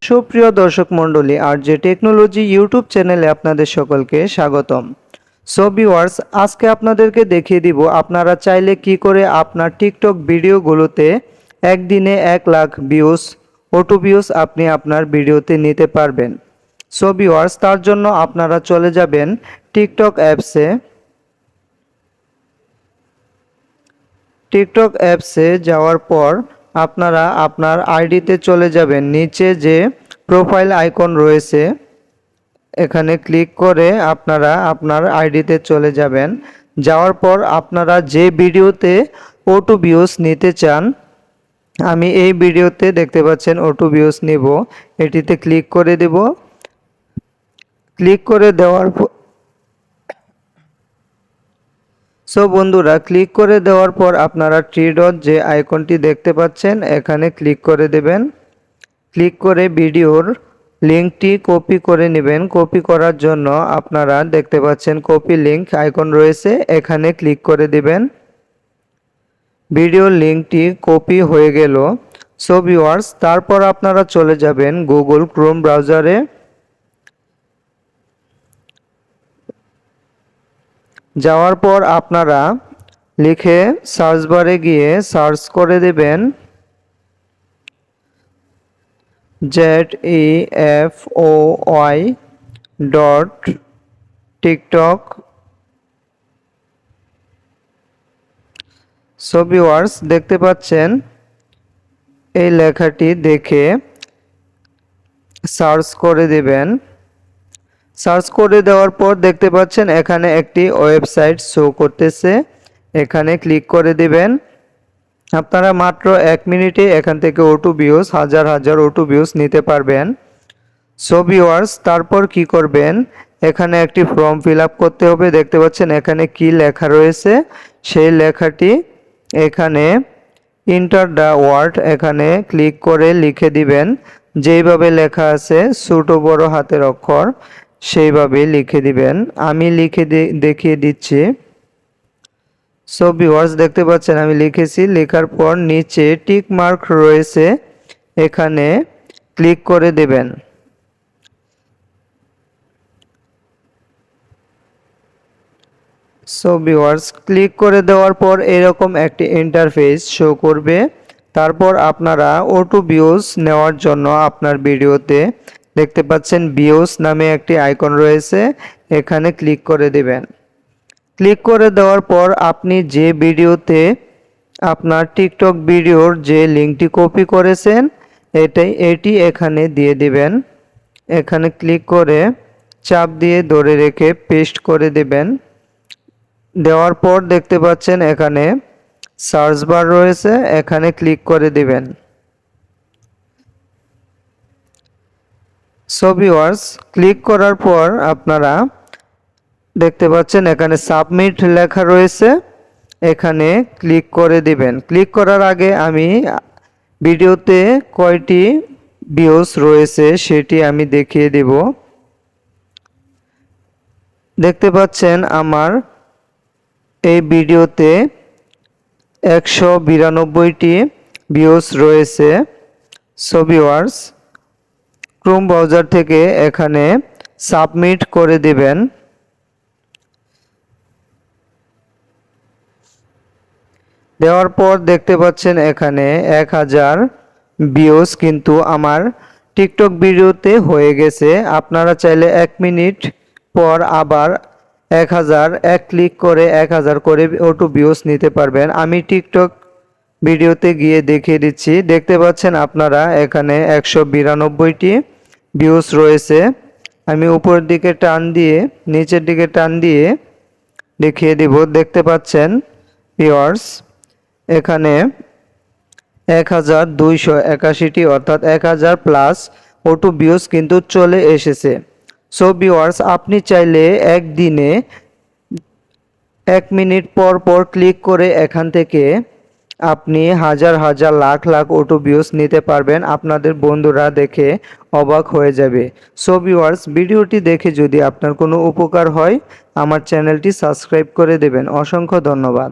সুপ্রিয় দর্শক মণ্ডলী, আরজে টেকনোলজি ইউটিউব চ্যানেলে আপনাদের সকলকে স্বাগতম। সো ভিউয়ার্স, আজকে আপনাদেরকে দেখিয়ে দিব আপনারা চাইলে কি করে আপনার টিকটক ভিডিওগুলোতে একদিনে 1 লাখ ভিউজ, অটো ভিউজ আপনি আপনার ভিডিওতে নিতে পারবেন। সো ভিউয়ার্স, তার জন্য আপনারা চলে যাবেন টিকটক অ্যাপসে। টিকটক অ্যাপসে যাওয়ার পর আপনারা আপনার আইডিতে চলে যাবেন। নিচে যে প্রোফাইল আইকন রয়েছে এখানে ক্লিক করে আপনারা আপনার আইডিতে চলে যাবেন। যাওয়ার পর আপনারা যে ভিডিওতে অটো ভিউজ নিতে চান, আমি এই ভিডিওতে দেখতে পাচ্ছেন অটো ভিউজ নিব, এটিতে ক্লিক করে দেব। ক্লিক করে দেওয়ার পর বন্ধুরা, ক্লিক করে দেওয়ার পর আপনারা থ্রি ডট যে আইকনটি দেখতে পাচ্ছেন এখানে ক্লিক করে দেবেন। ক্লিক করে ভিডিওর লিঙ্কটি কপি করে নেবেন। কপি করার জন্য আপনারা দেখতে পাচ্ছেন কপি লিঙ্ক আইকন রয়েছে, এখানে ক্লিক করে দিবেন। ভিডিওর লিঙ্কটি কপি হয়ে গেল। সো ভিউয়ার্স, তারপর আপনারা চলে যাবেন গুগল ক্রোম ব্রাউজারে। যাওয়ার পর আপনারা লিখে সার্চ বারে গিয়ে সার্চ করে দেবেন ZEFOY.TikTok। সো ভিউয়ার্স, দেখতে পাচ্ছেন এই লেখাটি দেখে সার্চ করে দিবেন। সার্চ করে দেওয়ার পর দেখতে পাচ্ছেন এখানে একটি ওয়েবসাইট শো করতেছে, এখানে ক্লিক করে দিবেন। আপনারা মাত্র 1 মিনিটে এখান থেকে অটো ভিউজ, হাজার হাজার অটো ভিউজ নিতে পারবেন। সো ভিউয়ার্স, তারপর কি করবেন, এখানে একটি ফর্ম ফিল আপ করতে হবে। দেখতে পাচ্ছেন এখানে কি লেখা রয়েছে, সেই লেখাটি এখানে ইন্টার দ্য ওয়ার্ড এখানে ক্লিক করে লিখে দিবেন। যেইভাবে লেখা আছে ছোট বড় হাতের অক্ষর সেইভাবে লিখে দিবেন। আমি লিখে দেখিয়ে দিচ্ছি। সো ভিউয়ার্স, দেখতে পাচ্ছেন আমি লিখেছি। লেখার পর নিচে টিক মার্ক রয়েছে, এখানে ক্লিক করে দেবেন। সো ভিউয়ার্স, ক্লিক করে দেওয়ার পর এরকম একটি ইন্টারফেস শো করবে। তারপর আপনারা অটো ভিউজ নেওয়ার জন্য আপনার ভিডিওতে দেখতে পাচ্ছেন ভিউজ নামে একটি আইকন রয়েছে, এখানে ক্লিক করে দিবেন। ক্লিক করে দেওয়ার পর আপনি যে ভিডিওতে আপনার টিকটক ভিডিওর যে লিঙ্কটি কপি করেছেন এটি এখানে দিয়ে দিবেন। এখানে ক্লিক করে চাপ দিয়ে ধরে রেখে পেস্ট করে দিবেন। দেওয়ার পর দেখতে পাচ্ছেন এখানে সার্চ বার রয়েছে, এখানে ক্লিক করে দিবেন। সো ভিউয়ার্স, ক্লিক করার পর আপনারা দেখতে পাচ্ছেন এখানে সাবমিট লেখা রয়েছে, এখানে ক্লিক করে দিবেন। ক্লিক করার আগে আমি ভিডিওতে কয়টি ভিউজ রয়েছে সেটি আমি দেখিয়ে দেব। দেখতে পাচ্ছেন আমার এই ভিডিওতে 192টি ভিউজ রয়েছে। সো ভিউয়ার্স, ক্রোম ব্রাউজার থেকে এখানে সাবমিট করে দিবেন। দেওয়ার পর দেখতে পাচ্ছেন এখানে 1000 ভিউজ কিন্তু আমার টিকটক ভিডিওতে হয়ে গেছে। আপনারা চাইলে 1 মিনিট পর আবার 1000 ক্লিক করে 1000 করে অটো ভিউজ নিতে পারবেন। আমি টিকটক ভিডিওতে গিয়ে দেখিয়ে দিচ্ছি। দেখতে পাচ্ছেন আপনারা এখানে 192টি ভিউজ রয়েছে। আমি উপরের দিকে টান দিয়ে নিচের দিকে টান দিয়ে দেখিয়ে দিব। দেখতে পাচ্ছেন ভিউয়ার্স, এখানে 1281টি অর্থাৎ 1000 প্লাস অটো ভিউজ কিন্তু চলে এসেছে। সো ভিউয়ার্স, আপনি চাইলে একদিনে 1 মিনিট পর পর ক্লিক করে এখান থেকে আপনি হাজার হাজার লাখ লাখ অটো ভিউজ নিতে পারবেন। আপনাদের বন্ধুরা দেখে অবাক হয়ে যাবে। সো ভিউয়ার্স, ভিডিওটি দেখে যদি আপনার কোনো উপকার হয় আমার চ্যানেলটি সাবস্ক্রাইব করে দেবেন। অসংখ্য ধন্যবাদ।